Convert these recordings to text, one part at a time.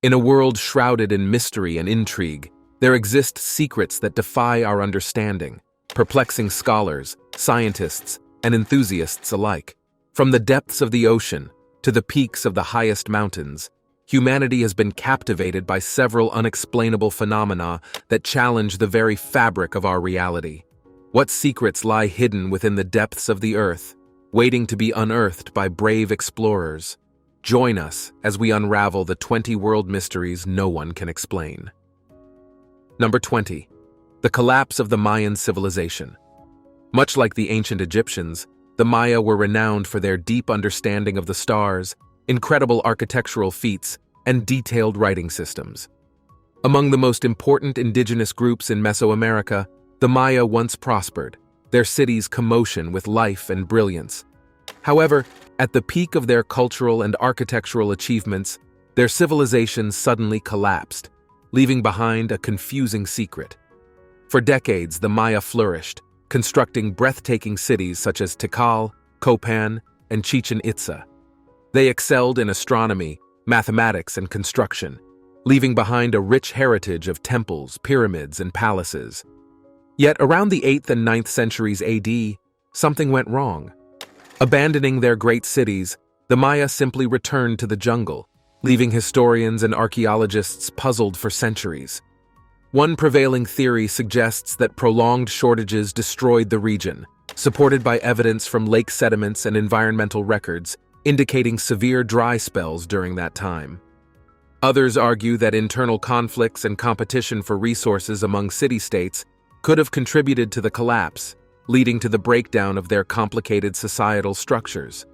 In a world shrouded in mystery and intrigue, there exist secrets that defy our understanding, perplexing scholars, scientists, and enthusiasts alike. From the depths of the ocean to the peaks of the highest mountains, humanity has been captivated by several unexplainable phenomena that challenge the very fabric of our reality. What secrets lie hidden within the depths of the earth, waiting to be unearthed by brave explorers? Join us as we unravel the 20 world mysteries no one can explain. Number 20. The collapse of the Mayan civilization. Much like the ancient Egyptians, the Maya were renowned for their deep understanding of the stars, incredible architectural feats, and detailed writing systems. Among the most important indigenous groups in Mesoamerica, the Maya once prospered, their cities commotion with life and brilliance. However, at the peak of their cultural and architectural achievements, their civilization suddenly collapsed, leaving behind a confusing secret. For decades, the Maya flourished, constructing breathtaking cities such as Tikal, Copan, and Chichen Itza. They excelled in astronomy, mathematics, and construction, leaving behind a rich heritage of temples, pyramids, and palaces. Yet around the 8th and 9th centuries AD, something went wrong. Abandoning their great cities, the Maya simply returned to the jungle, leaving historians and archaeologists puzzled for centuries. One prevailing theory suggests that prolonged shortages destroyed the region, supported by evidence from lake sediments and environmental records, indicating severe dry spells during that time. Others argue that internal conflicts and competition for resources among city-states could have contributed to the collapse, leading to the breakdown of their complicated societal structures.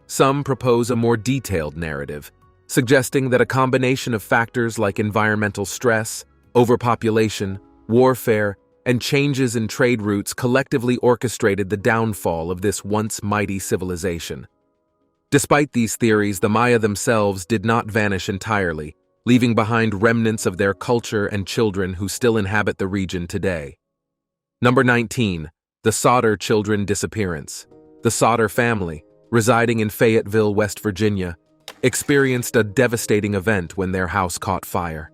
Some propose a more detailed narrative, suggesting that a combination of factors like environmental stress, overpopulation, warfare, and changes in trade routes collectively orchestrated the downfall of this once mighty civilization. Despite these theories, the Maya themselves did not vanish entirely, leaving behind remnants of their culture and children who still inhabit the region today. Number 19. The Sodder Children Disappearance. The Sodder family, residing in Fayetteville, West Virginia, experienced a devastating event when their house caught fire.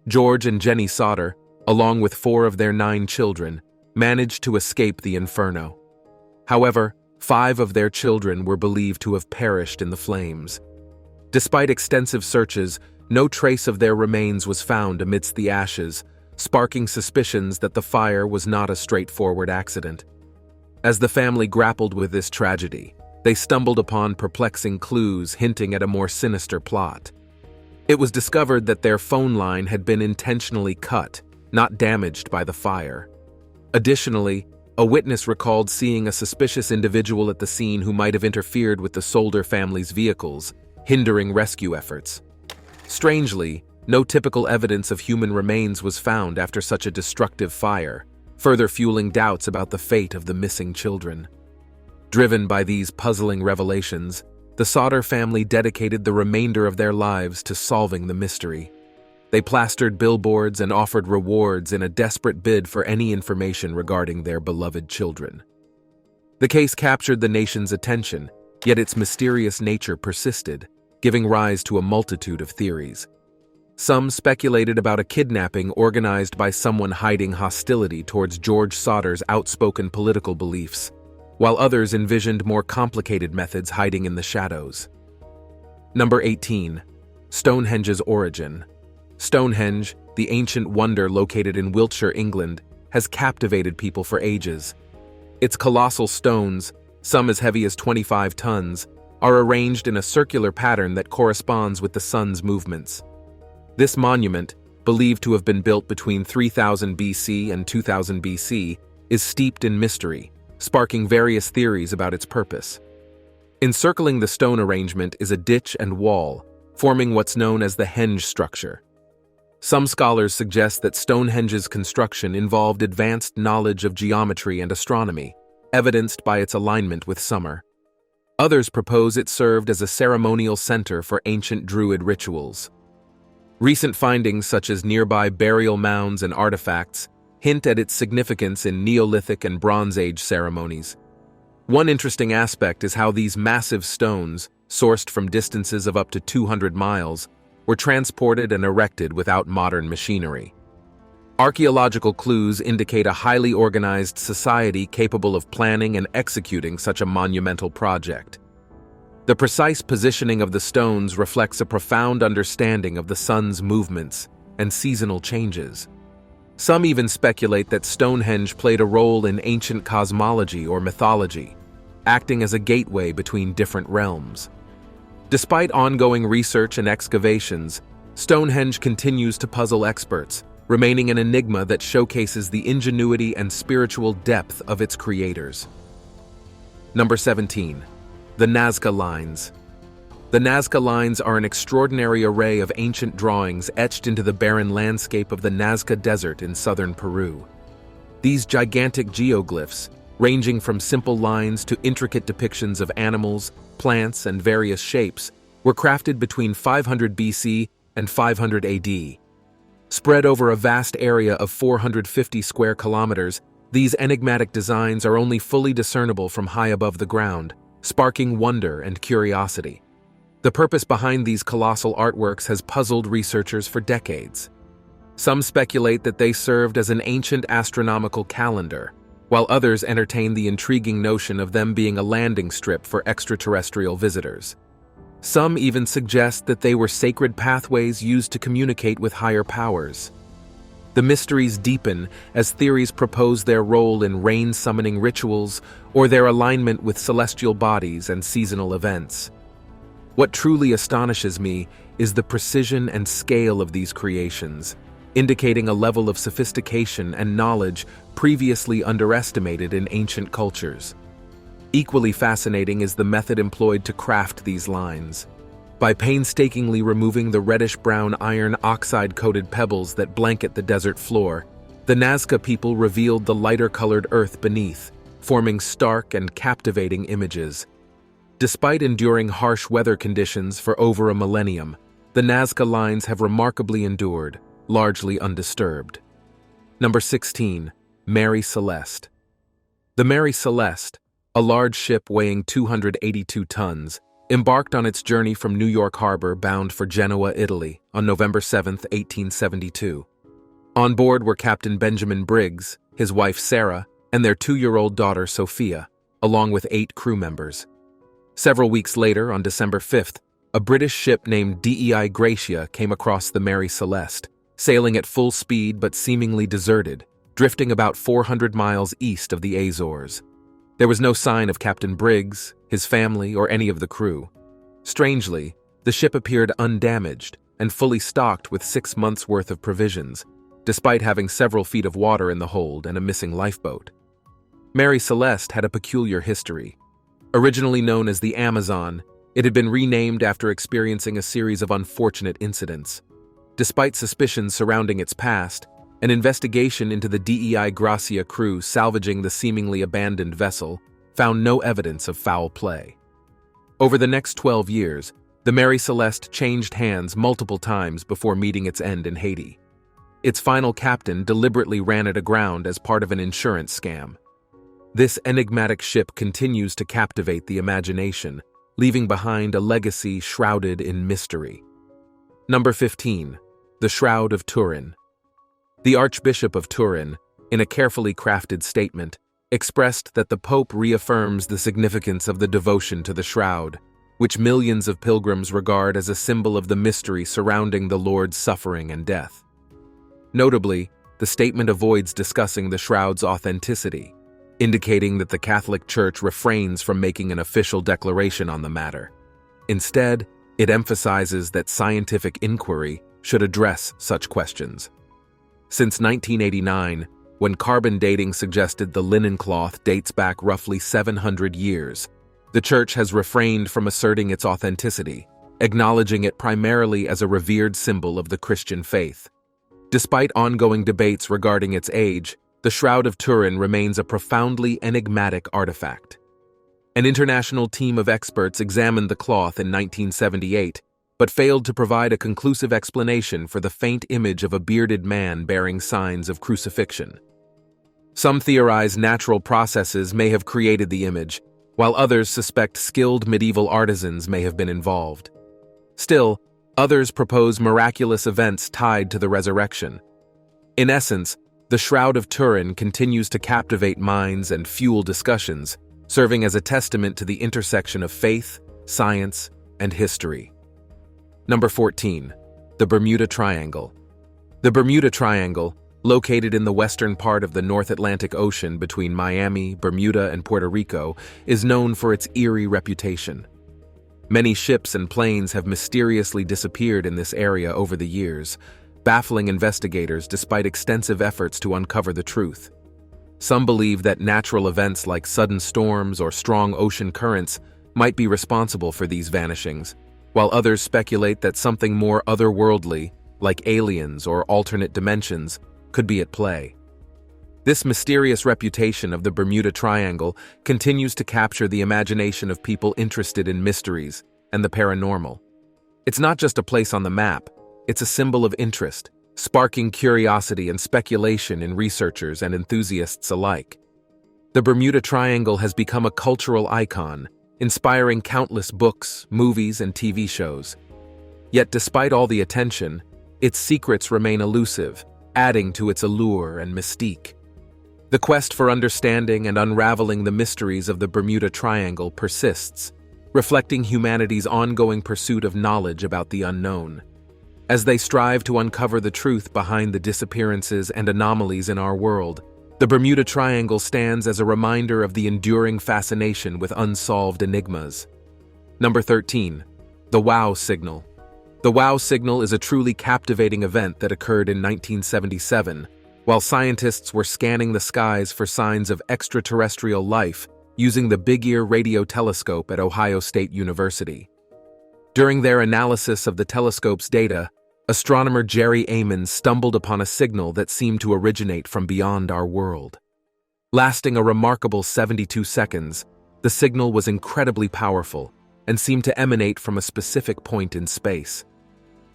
George and Jenny Sodder, along with 4 of their 9 children, managed to escape the inferno. However, 5 of their children were believed to have perished in the flames. Despite extensive searches, no trace of their remains was found amidst the ashes, sparking suspicions that the fire was not a straightforward accident. As the family grappled with this tragedy, they stumbled upon perplexing clues hinting at a more sinister plot. It was discovered that their phone line had been intentionally cut, not damaged by the fire. Additionally, a witness recalled seeing a suspicious individual at the scene who might have interfered with the Solder family's vehicles, hindering rescue efforts. Strangely, no typical evidence of human remains was found after such a destructive fire, further fueling doubts about the fate of the missing children. Driven by these puzzling revelations, the Sodder family dedicated the remainder of their lives to solving the mystery. They plastered billboards and offered rewards in a desperate bid for any information regarding their beloved children. The case captured the nation's attention, yet its mysterious nature persisted, giving rise to a multitude of theories. Some speculated about a kidnapping organized by someone hiding hostility towards George Sodder's outspoken political beliefs, while others envisioned more complicated methods hiding in the shadows. Number 18. Stonehenge's origin. Stonehenge, the ancient wonder located in Wiltshire, England, has captivated people for ages. Its colossal stones, some as heavy as 25 tons, are arranged in a circular pattern that corresponds with the sun's movements. This monument, believed to have been built between 3000 BC and 2000 BC, is steeped in mystery, sparking various theories about its purpose. Encircling the stone arrangement is a ditch and wall, forming what's known as the henge structure. Some scholars suggest that Stonehenge's construction involved advanced knowledge of geometry and astronomy, evidenced by its alignment with summer. Others propose it served as a ceremonial center for ancient Druid rituals. Recent findings such as nearby burial mounds and artifacts hint at its significance in Neolithic and Bronze Age ceremonies. One interesting aspect is how these massive stones, sourced from distances of up to 200 miles, were transported and erected without modern machinery. Archaeological clues indicate a highly organized society capable of planning and executing such a monumental project. The precise positioning of the stones reflects a profound understanding of the sun's movements and seasonal changes. Some even speculate that Stonehenge played a role in ancient cosmology or mythology, acting as a gateway between different realms. Despite ongoing research and excavations, Stonehenge continues to puzzle experts, remaining an enigma that showcases the ingenuity and spiritual depth of its creators. Number 17. The Nazca Lines. The Nazca Lines are an extraordinary array of ancient drawings etched into the barren landscape of the Nazca Desert in southern Peru. These gigantic geoglyphs, ranging from simple lines to intricate depictions of animals, plants, and various shapes, were crafted between 500 BC and 500 AD. Spread over a vast area of 450 square kilometers, these enigmatic designs are only fully discernible from high above the ground, sparking wonder and curiosity. The purpose behind these colossal artworks has puzzled researchers for decades. Some speculate that they served as an ancient astronomical calendar, while others entertain the intriguing notion of them being a landing strip for extraterrestrial visitors. Some even suggest that they were sacred pathways used to communicate with higher powers. The mysteries deepen as theories propose their role in rain-summoning rituals or their alignment with celestial bodies and seasonal events. What truly astonishes me is the precision and scale of these creations, indicating a level of sophistication and knowledge previously underestimated in ancient cultures. Equally fascinating is the method employed to craft these lines. By painstakingly removing the reddish-brown iron oxide-coated pebbles that blanket the desert floor, the Nazca people revealed the lighter-colored earth beneath, forming stark and captivating images. Despite enduring harsh weather conditions for over a millennium, the Nazca lines have remarkably endured, largely undisturbed. Number 16. Mary Celeste. The Mary Celeste, a large ship weighing 282 tons, embarked on its journey from New York Harbor bound for Genoa, Italy, on November 7, 1872. On board were Captain Benjamin Briggs, his wife Sarah, and their 2-year-old daughter Sophia, along with 8 crew members. Several weeks later, on December 5th, a British ship named Dei Gratia came across the Mary Celeste, sailing at full speed but seemingly deserted, drifting about 400 miles east of the Azores. There was no sign of Captain Briggs, his family, or any of the crew. Strangely, the ship appeared undamaged and fully stocked with 6 months' worth of provisions, despite having several feet of water in the hold and a missing lifeboat. Mary Celeste had a peculiar history. Originally known as the Amazon, it had been renamed after experiencing a series of unfortunate incidents. Despite suspicions surrounding its past, an investigation into the Dei Gratia crew salvaging the seemingly abandoned vessel found no evidence of foul play. Over the next 12 years, the Mary Celeste changed hands multiple times before meeting its end in Haiti. Its final captain deliberately ran it aground as part of an insurance scam. This enigmatic ship continues to captivate the imagination, leaving behind a legacy shrouded in mystery. Number 15. The Shroud of Turin. The Archbishop of Turin, in a carefully crafted statement, expressed that the Pope reaffirms the significance of the devotion to the shroud, which millions of pilgrims regard as a symbol of the mystery surrounding the Lord's suffering and death. Notably, the statement avoids discussing the shroud's authenticity, indicating that the Catholic Church refrains from making an official declaration on the matter. Instead, it emphasizes that scientific inquiry should address such questions. Since 1989, when carbon dating suggested the linen cloth dates back roughly 700 years, the Church has refrained from asserting its authenticity, acknowledging it primarily as a revered symbol of the Christian faith. Despite ongoing debates regarding its age, the Shroud of Turin remains a profoundly enigmatic artifact. An international team of experts examined the cloth in 1978, but failed to provide a conclusive explanation for the faint image of a bearded man bearing signs of crucifixion. Some theorize natural processes may have created the image, while others suspect skilled medieval artisans may have been involved. Still, Others propose miraculous events tied to the resurrection. In essence, the Shroud of Turin continues to captivate minds and fuel discussions, serving as a testament to the intersection of faith, science, and history. Number 14. The Bermuda Triangle. The Bermuda Triangle, located in the western part of the North Atlantic Ocean between Miami, Bermuda, and Puerto Rico, is known for its eerie reputation. Many ships and planes have mysteriously disappeared in this area over the years, baffling investigators despite extensive efforts to uncover the truth. Some believe that natural events like sudden storms or strong ocean currents might be responsible for these vanishings, while others speculate that something more otherworldly, like aliens or alternate dimensions, could be at play. This mysterious reputation of the Bermuda Triangle continues to capture the imagination of people interested in mysteries and the paranormal. It's not just a place on the map, it's a symbol of interest, sparking curiosity and speculation in researchers and enthusiasts alike. The Bermuda Triangle has become a cultural icon, inspiring countless books, movies, and TV shows. Yet despite all the attention, its secrets remain elusive, adding to its allure and mystique. The quest for understanding and unraveling the mysteries of the Bermuda Triangle persists, reflecting humanity's ongoing pursuit of knowledge about the unknown. As they strive to uncover the truth behind the disappearances and anomalies in our world, the Bermuda Triangle stands as a reminder of the enduring fascination with unsolved enigmas. Number 13. The Wow Signal. The Wow Signal is a truly captivating event that occurred in 1977, while scientists were scanning the skies for signs of extraterrestrial life using the Big Ear radio telescope at Ohio State University. During their analysis of the telescope's data, astronomer Jerry Amon stumbled upon a signal that seemed to originate from beyond our world. Lasting a remarkable 72 seconds, the signal was incredibly powerful and seemed to emanate from a specific point in space.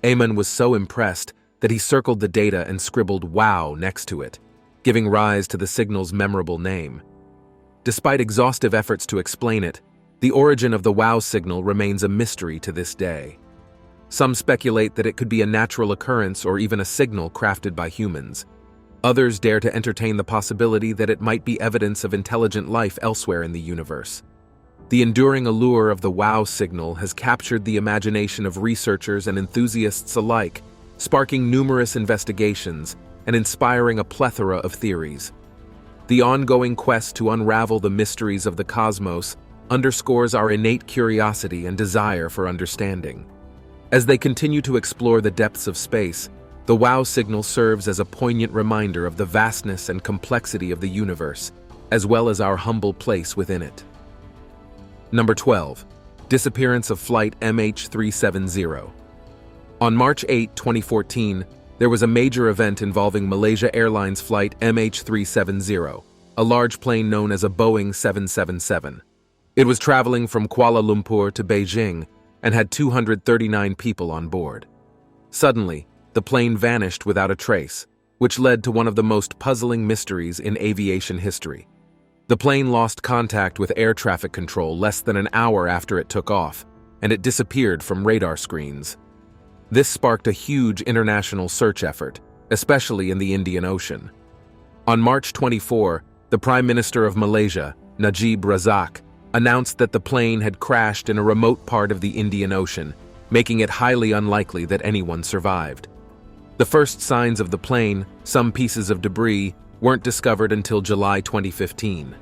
Amon was so impressed that he circled the data and scribbled "Wow" next to it, giving rise to the signal's memorable name. Despite exhaustive efforts to explain it, the origin of the Wow signal remains a mystery to this day. Some speculate that it could be a natural occurrence or even a signal crafted by humans. Others dare to entertain the possibility that it might be evidence of intelligent life elsewhere in the universe. The enduring allure of the Wow signal has captured the imagination of researchers and enthusiasts alike, sparking numerous investigations and inspiring a plethora of theories. The ongoing quest to unravel the mysteries of the cosmos underscores our innate curiosity and desire for understanding. As they continue to explore the depths of space, the Wow signal serves as a poignant reminder of the vastness and complexity of the universe, as well as our humble place within it. Number 12. Disappearance of Flight MH370. On March 8, 2014, there was a major event involving Malaysia Airlines flight MH370, a large plane known as a Boeing 777. It was traveling from Kuala Lumpur to Beijing and had 239 people on board. Suddenly, the plane vanished without a trace, which led to one of the most puzzling mysteries in aviation history. The plane lost contact with air traffic control less than an hour after it took off, and it disappeared from radar screens. This sparked a huge international search effort, especially in the Indian Ocean. On March 24, the Prime Minister of Malaysia, Najib Razak, announced that the plane had crashed in a remote part of the Indian Ocean, making it highly unlikely that anyone survived. The first signs of the plane, some pieces of debris, weren't discovered until July 2015.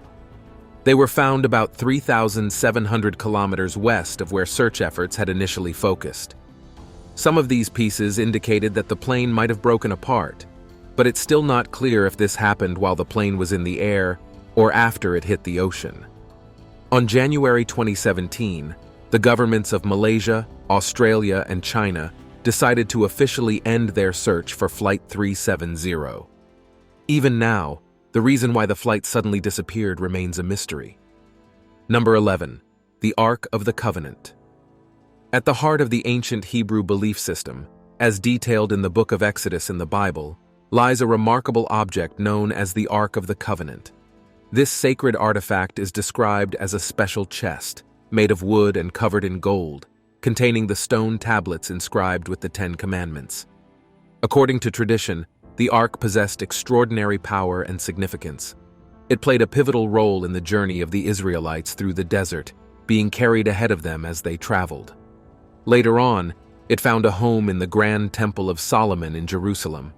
They were found about 3,700 kilometers west of where search efforts had initially focused. Some of these pieces indicated that the plane might have broken apart, but it's still not clear if this happened while the plane was in the air or after it hit the ocean. On January 2017, the governments of Malaysia, Australia, and China decided to officially end their search for Flight 370. Even now, the reason why the flight suddenly disappeared remains a mystery. Number 11. The Ark of the Covenant. At the heart of the ancient Hebrew belief system, as detailed in the Book of Exodus in the Bible, lies a remarkable object known as the Ark of the Covenant. This sacred artifact is described as a special chest, made of wood and covered in gold, containing the stone tablets inscribed with the Ten Commandments. According to tradition, the Ark possessed extraordinary power and significance. It played a pivotal role in the journey of the Israelites through the desert, being carried ahead of them as they traveled. Later on, it found a home in the Grand Temple of Solomon in Jerusalem.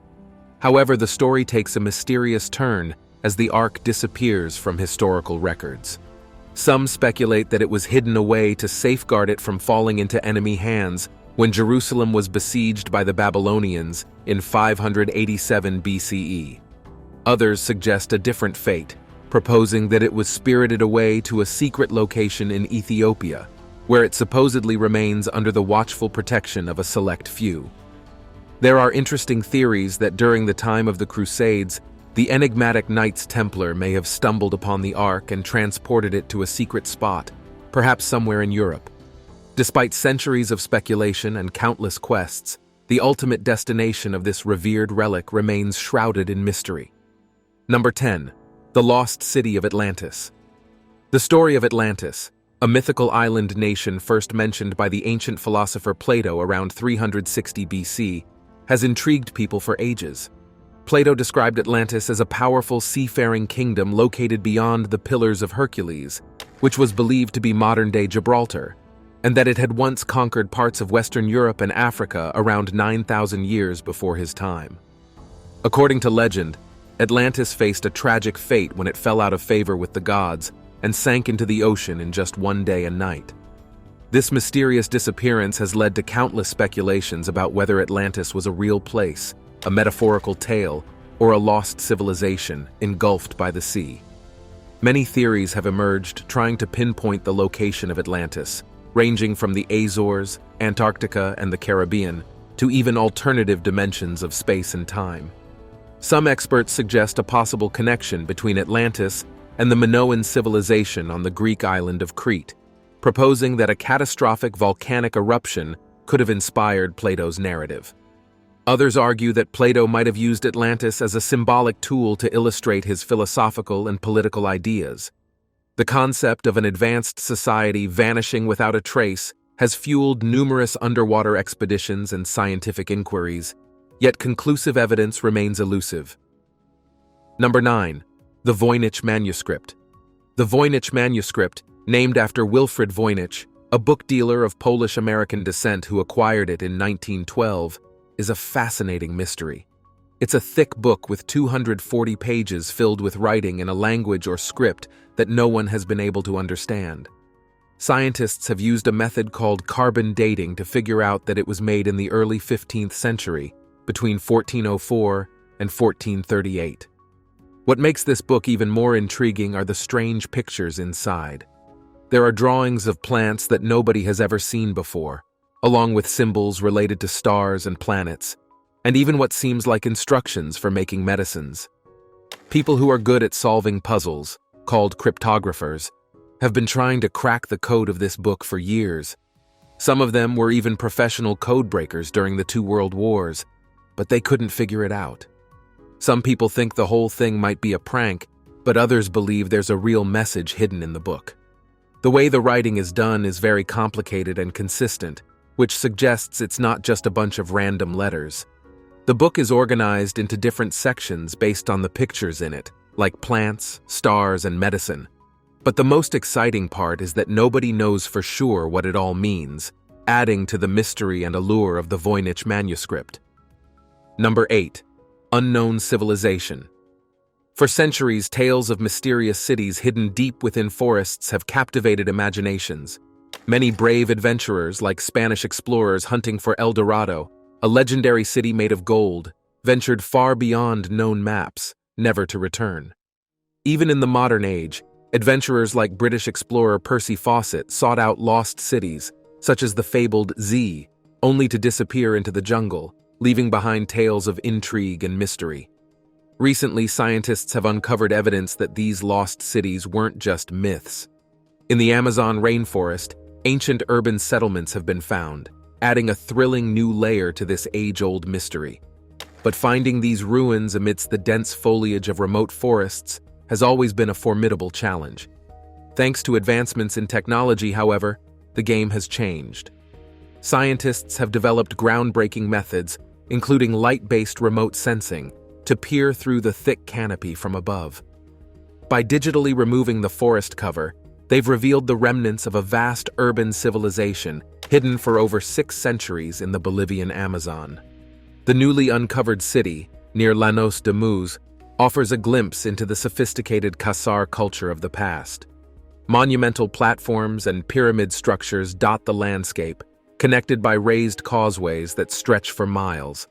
However, the story takes a mysterious turn as the Ark disappears from historical records. Some speculate that it was hidden away to safeguard it from falling into enemy hands when Jerusalem was besieged by the Babylonians in 587 BCE. Others suggest a different fate, proposing that it was spirited away to a secret location in Ethiopia, where it supposedly remains under the watchful protection of a select few. There are interesting theories that during the time of the Crusades, the enigmatic Knights Templar may have stumbled upon the Ark and transported it to a secret spot, perhaps somewhere in Europe. Despite centuries of speculation and countless quests, the ultimate destination of this revered relic remains shrouded in mystery. Number 10. The Lost City of Atlantis. The story of Atlantis, a mythical island nation first mentioned by the ancient philosopher Plato around 360 BC, has intrigued people for ages. Plato described Atlantis as a powerful seafaring kingdom located beyond the Pillars of Hercules, which was believed to be modern-day Gibraltar, and that it had once conquered parts of Western Europe and Africa around 9,000 years before his time. According to legend, Atlantis faced a tragic fate when it fell out of favor with the gods and sank into the ocean in just one day and night. This mysterious disappearance has led to countless speculations about whether Atlantis was a real place, a metaphorical tale, or a lost civilization engulfed by the sea. Many theories have emerged trying to pinpoint the location of Atlantis, ranging from the Azores, Antarctica, and the Caribbean, to even alternative dimensions of space and time. Some experts suggest a possible connection between Atlantis and the Minoan civilization on the Greek island of Crete, proposing that a catastrophic volcanic eruption could have inspired Plato's narrative. Others argue that Plato might have used Atlantis as a symbolic tool to illustrate his philosophical and political ideas. The concept of an advanced society vanishing without a trace has fueled numerous underwater expeditions and scientific inquiries, yet conclusive evidence remains elusive. Number 9. The Voynich Manuscript. The Voynich Manuscript, named after Wilfrid Voynich, a book dealer of Polish-American descent who acquired it in 1912, is a fascinating mystery. It's a thick book with 240 pages filled with writing in a language or script that no one has been able to understand. Scientists have used a method called carbon dating to figure out that it was made in the early 15th century, between 1404 and 1438. What makes this book even more intriguing are the strange pictures inside. There are drawings of plants that nobody has ever seen before, along with symbols related to stars and planets, and even what seems like instructions for making medicines. People who are good at solving puzzles, called cryptographers, have been trying to crack the code of this book for years. Some of them were even professional code breakers during the 2 world wars, but they couldn't figure it out. Some people think the whole thing might be a prank, but others believe there's a real message hidden in the book. The way the writing is done is very complicated and consistent, which suggests it's not just a bunch of random letters. The book is organized into different sections based on the pictures in it, like plants, stars, and medicine. But the most exciting part is that nobody knows for sure what it all means, adding to the mystery and allure of the Voynich Manuscript. Number 8. Unknown Civilization. For centuries, tales of mysterious cities hidden deep within forests have captivated imaginations. Many brave adventurers, like Spanish explorers hunting for El Dorado, a legendary city made of gold, ventured far beyond known maps, never to return. Even in the modern age, adventurers like British explorer Percy Fawcett sought out lost cities, such as the fabled Z, only to disappear into the jungle, leaving behind tales of intrigue and mystery. Recently, scientists have uncovered evidence that these lost cities weren't just myths. In the Amazon rainforest, ancient urban settlements have been found, adding a thrilling new layer to this age-old mystery. But finding these ruins amidst the dense foliage of remote forests has always been a formidable challenge. Thanks to advancements in technology, however, the game has changed. Scientists have developed groundbreaking methods, including light-based remote sensing, to peer through the thick canopy from above. By digitally removing the forest cover, they've revealed the remnants of a vast urban civilization hidden for over 6 centuries in the Bolivian Amazon. The newly uncovered city, near Llanos de Muz, offers a glimpse into the sophisticated Kasar culture of the past. Monumental platforms and pyramid structures dot the landscape, connected by raised causeways that stretch for miles.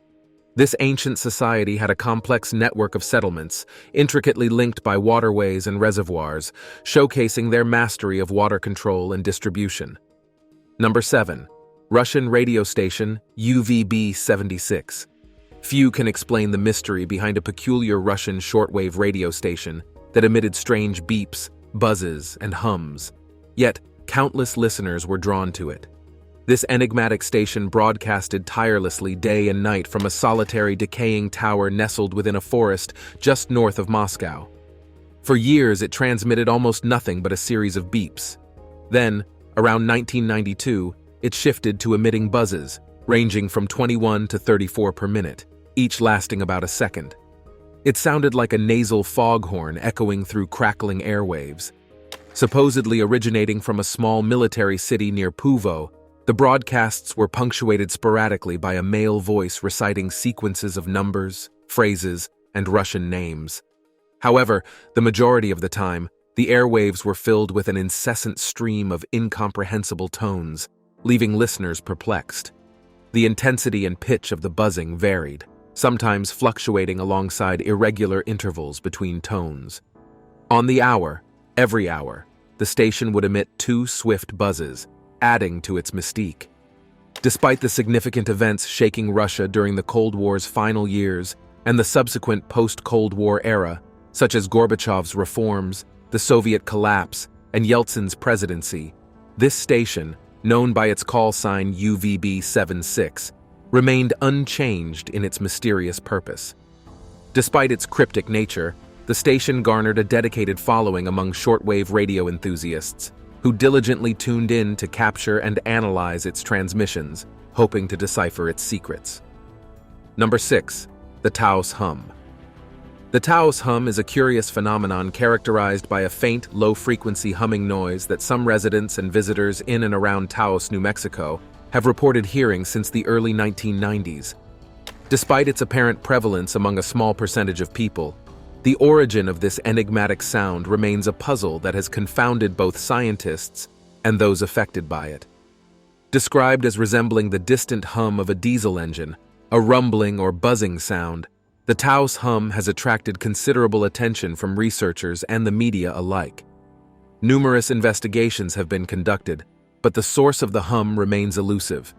This ancient society had a complex network of settlements, intricately linked by waterways and reservoirs, showcasing their mastery of water control and distribution. Number 7. Russian radio station UVB-76. Few can explain the mystery behind a peculiar Russian shortwave radio station that emitted strange beeps, buzzes, and hums. Yet, countless listeners were drawn to it. This enigmatic station broadcasted tirelessly day and night from a solitary, decaying tower nestled within a forest just north of Moscow. For years, it transmitted almost nothing but a series of beeps. Then, around 1992, it shifted to emitting buzzes, ranging from 21 to 34 per minute, each lasting about a second. It sounded like a nasal foghorn echoing through crackling airwaves. Supposedly originating from a small military city near Puvo, the broadcasts were punctuated sporadically by a male voice reciting sequences of numbers, phrases, and Russian names. However, the majority of the time, the airwaves were filled with an incessant stream of incomprehensible tones, leaving listeners perplexed. The intensity and pitch of the buzzing varied, sometimes fluctuating alongside irregular intervals between tones. On the hour, every hour, the station would emit 2 swift buzzes, adding to its mystique. Despite the significant events shaking Russia during the Cold War's final years and the subsequent post-Cold War era, such as Gorbachev's reforms, the Soviet collapse, and Yeltsin's presidency, this station, known by its call sign UVB-76, remained unchanged in its mysterious purpose. Despite its cryptic nature, the station garnered a dedicated following among shortwave radio enthusiasts, who diligently tuned in to capture and analyze its transmissions, hoping to decipher its secrets. Number 6. The Taos Hum. The Taos Hum is a curious phenomenon characterized by a faint, low-frequency humming noise that some residents and visitors in and around Taos, New Mexico, have reported hearing since the early 1990s. Despite its apparent prevalence among a small percentage of people, the origin of this enigmatic sound remains a puzzle that has confounded both scientists and those affected by it. Described as resembling the distant hum of a diesel engine, a rumbling or buzzing sound, the Taos Hum has attracted considerable attention from researchers and the media alike. Numerous investigations have been conducted, but the source of the hum remains elusive.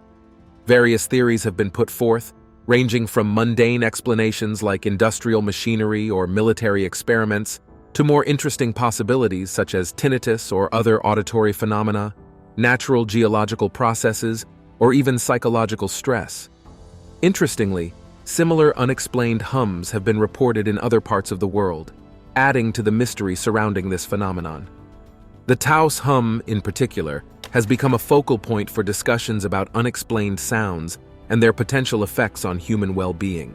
Various theories have been put forth, ranging from mundane explanations like industrial machinery or military experiments to more interesting possibilities such as tinnitus or other auditory phenomena, natural geological processes, or even psychological stress. Interestingly, similar unexplained hums have been reported in other parts of the world, adding to the mystery surrounding this phenomenon. The Taos Hum, in particular, has become a focal point for discussions about unexplained sounds and their potential effects on human well-being.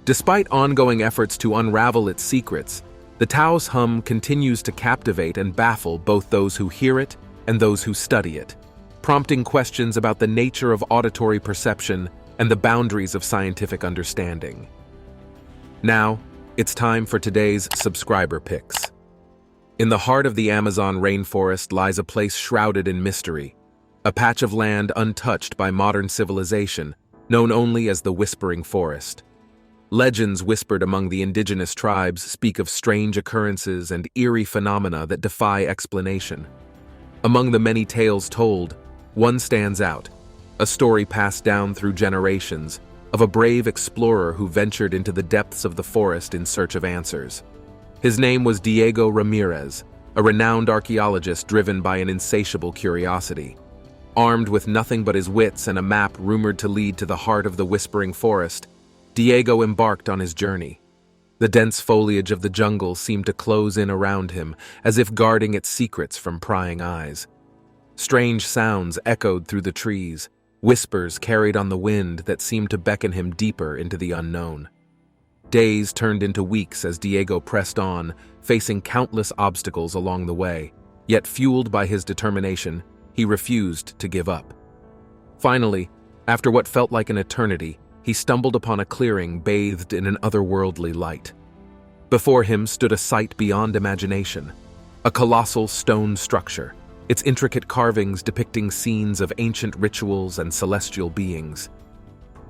Despite ongoing efforts to unravel its secrets, the Taos Hum continues to captivate and baffle both those who hear it and those who study it, prompting questions about the nature of auditory perception and the boundaries of scientific understanding. Now, it's time for today's subscriber picks. In the heart of the Amazon rainforest lies a place shrouded in mystery, a patch of land untouched by modern civilization, known only as the Whispering Forest. Legends whispered among the indigenous tribes speak of strange occurrences and eerie phenomena that defy explanation. Among the many tales told, one stands out, a story passed down through generations of a brave explorer who ventured into the depths of the forest in search of answers. His name was Diego Ramirez, a renowned archaeologist driven by an insatiable curiosity. Armed with nothing but his wits and a map rumored to lead to the heart of the Whispering Forest, Diego embarked on his journey. The dense foliage of the jungle seemed to close in around him, as if guarding its secrets from prying eyes. Strange sounds echoed through the trees, whispers carried on the wind that seemed to beckon him deeper into the unknown. Days turned into weeks as Diego pressed on, facing countless obstacles along the way, yet fueled by his determination, he refused to give up. Finally, after what felt like an eternity, he stumbled upon a clearing bathed in an otherworldly light. Before him stood a sight beyond imagination, a colossal stone structure, its intricate carvings depicting scenes of ancient rituals and celestial beings.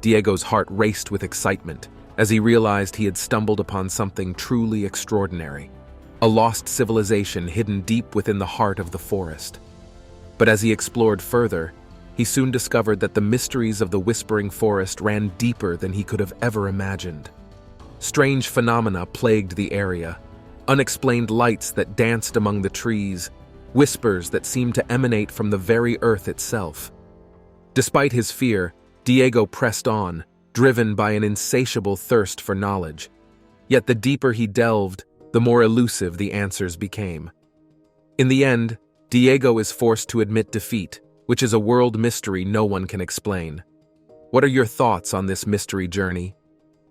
Diego's heart raced with excitement as he realized he had stumbled upon something truly extraordinary, a lost civilization hidden deep within the heart of the forest. But as he explored further, he soon discovered that the mysteries of the Whispering Forest ran deeper than he could have ever imagined. Strange phenomena plagued the area, unexplained lights that danced among the trees, whispers that seemed to emanate from the very earth itself. Despite his fear, Diego pressed on, driven by an insatiable thirst for knowledge. Yet the deeper he delved, the more elusive the answers became. In the end, Diego is forced to admit defeat, which is a world mystery no one can explain. What are your thoughts on this mystery journey?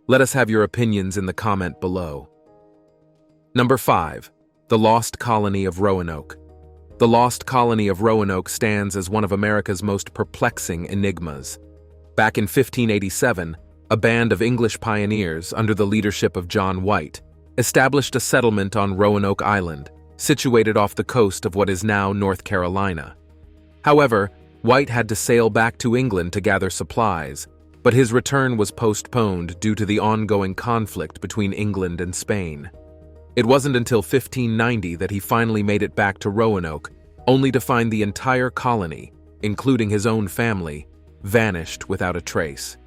Let us have your opinions in the comment below. Number 5. The Lost Colony of Roanoke. The Lost Colony of Roanoke stands as one of America's most perplexing enigmas. Back in 1587, a band of English pioneers under the leadership of John White established a settlement on Roanoke Island, situated off the coast of what is now North Carolina. However, White had to sail back to England to gather supplies, but his return was postponed due to the ongoing conflict between England and Spain. It wasn't until 1590 that he finally made it back to Roanoke, only to find the entire colony, including his own family, vanished without a trace.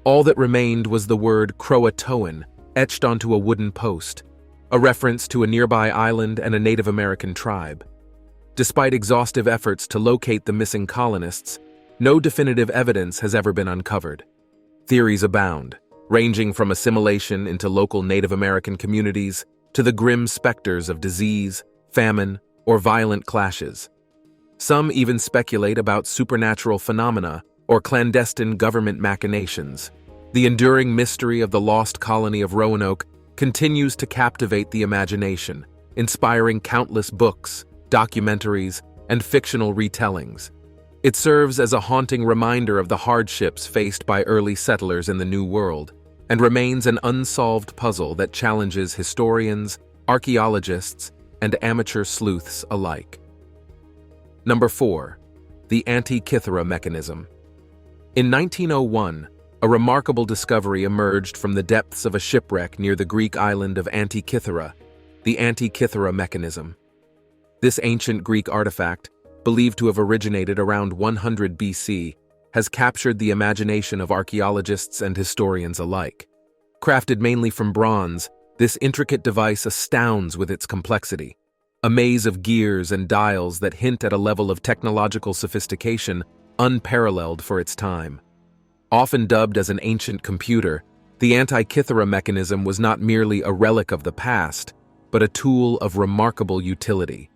All that remained was the word Croatoan etched onto a wooden post, a reference to a nearby island and a Native American tribe. Despite exhaustive efforts to locate the missing colonists, no definitive evidence has ever been uncovered. Theories abound, ranging from assimilation into local Native American communities to the grim specters of disease, famine, or violent clashes. Some even speculate about supernatural phenomena or clandestine government machinations. The enduring mystery of the lost colony of Roanoke continues to captivate the imagination, inspiring countless books, documentaries, and fictional retellings. It serves as a haunting reminder of the hardships faced by early settlers in the New World, and remains an unsolved puzzle that challenges historians, archaeologists, and amateur sleuths alike. Number 4. The Antikythera Mechanism. In 1901, a remarkable discovery emerged from the depths of a shipwreck near the Greek island of Antikythera, the Antikythera Mechanism. This ancient Greek artifact, believed to have originated around 100 BC, has captured the imagination of archaeologists and historians alike. Crafted mainly from bronze, this intricate device astounds with its complexity. A maze of gears and dials that hint at a level of technological sophistication unparalleled for its time. Often dubbed as an ancient computer, the Antikythera mechanism was not merely a relic of the past, but a tool of remarkable utility.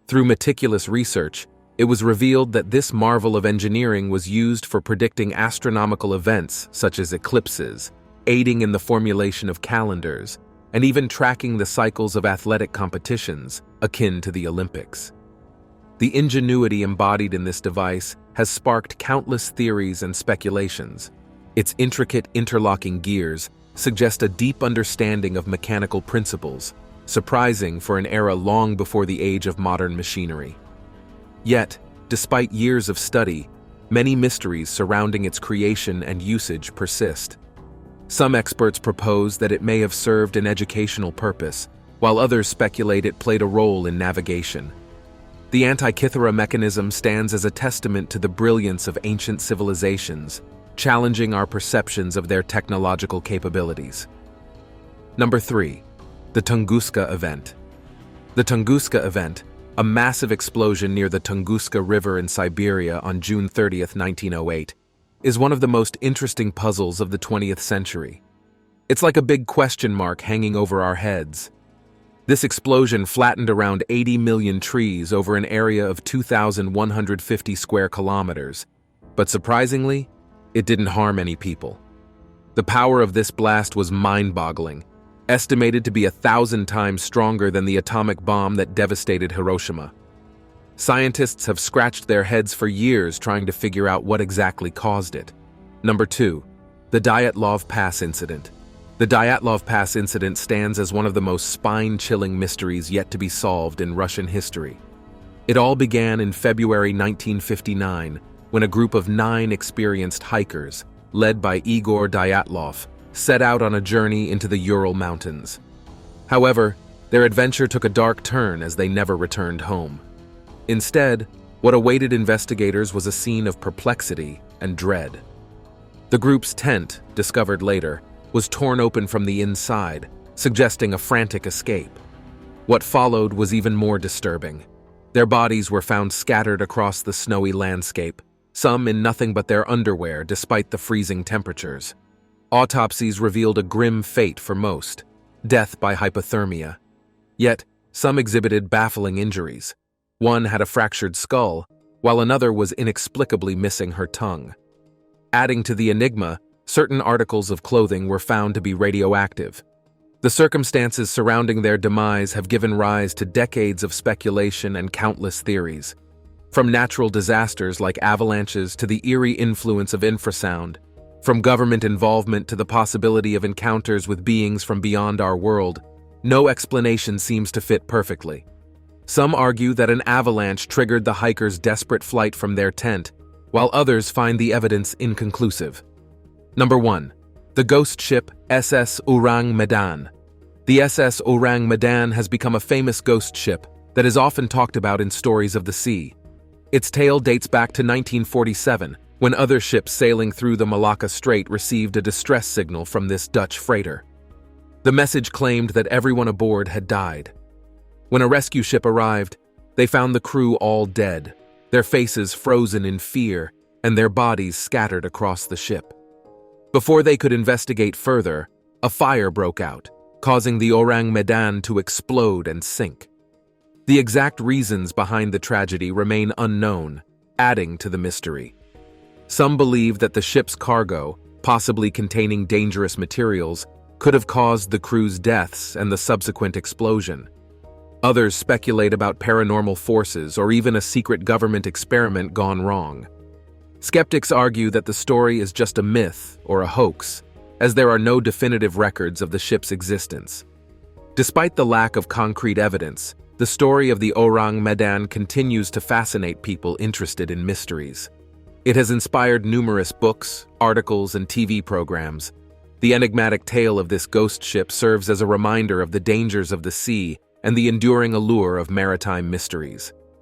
Through meticulous research, it was revealed that this marvel of engineering was used for predicting astronomical events such as eclipses, aiding in the formulation of calendars, and even tracking the cycles of athletic competitions, akin to the Olympics. The ingenuity embodied in this device has sparked countless theories and speculations. Its intricate interlocking gears suggest a deep understanding of mechanical principles, surprising for an era long before the age of modern machinery. Yet, despite years of study, many mysteries surrounding its creation and usage persist. Some experts propose that it may have served an educational purpose, while others speculate it played a role in navigation. The Antikythera mechanism stands as a testament to the brilliance of ancient civilizations, challenging our perceptions of their technological capabilities. Number 3. The Tunguska Event. The Tunguska Event, a massive explosion near the Tunguska River in Siberia on June 30, 1908, is one of the most interesting puzzles of the 20th century. It's like a big question mark hanging over our heads. This explosion flattened around 80 million trees over an area of 2,150 square kilometers, But surprisingly, it didn't harm any people. The power of this blast was mind-boggling, estimated to be 1,000 times stronger than the atomic bomb that devastated Hiroshima. Scientists have scratched their heads for years trying to figure out what exactly caused it. Number 2. The Dyatlov Pass Incident. The Dyatlov Pass incident stands as one of the most spine-chilling mysteries yet to be solved in Russian history. It all began in February 1959, when a group of 9 experienced hikers, led by Igor Dyatlov, set out on a journey into the Ural Mountains. However, their adventure took a dark turn as they never returned home. Instead, what awaited investigators was a scene of perplexity and dread. The group's tent, discovered later, was torn open from the inside, suggesting a frantic escape. What followed was even more disturbing. Their bodies were found scattered across the snowy landscape, some in nothing but their underwear despite the freezing temperatures. Autopsies revealed a grim fate for most, death by hypothermia. Yet, some exhibited baffling injuries. One had a fractured skull, while another was inexplicably missing her tongue. Adding to the enigma, certain articles of clothing were found to be radioactive. The circumstances surrounding their demise have given rise to decades of speculation and countless theories. From natural disasters like avalanches to the eerie influence of infrasound, from government involvement to the possibility of encounters with beings from beyond our world, no explanation seems to fit perfectly. Some argue that an avalanche triggered the hikers' desperate flight from their tent, while others find the evidence inconclusive. Number 1. The ghost ship SS Urang Medan. The SS Urang Medan has become a famous ghost ship that is often talked about in stories of the sea. Its tale dates back to 1947, when other ships sailing through the Malacca Strait received a distress signal from this Dutch freighter. The message claimed that everyone aboard had died. When a rescue ship arrived, they found the crew all dead, their faces frozen in fear, and their bodies scattered across the ship. Before they could investigate further, a fire broke out, causing the Urang Medan to explode and sink. The exact reasons behind the tragedy remain unknown, adding to the mystery. Some believe that the ship's cargo, possibly containing dangerous materials, could have caused the crew's deaths and the subsequent explosion. Others speculate about paranormal forces or even a secret government experiment gone wrong. Skeptics argue that the story is just a myth or a hoax, as there are no definitive records of the ship's existence. Despite the lack of concrete evidence, the story of the Urang Medan continues to fascinate people interested in mysteries. It has inspired numerous books, articles, and TV programs. The enigmatic tale of this ghost ship serves as a reminder of the dangers of the sea and the enduring allure of maritime mysteries.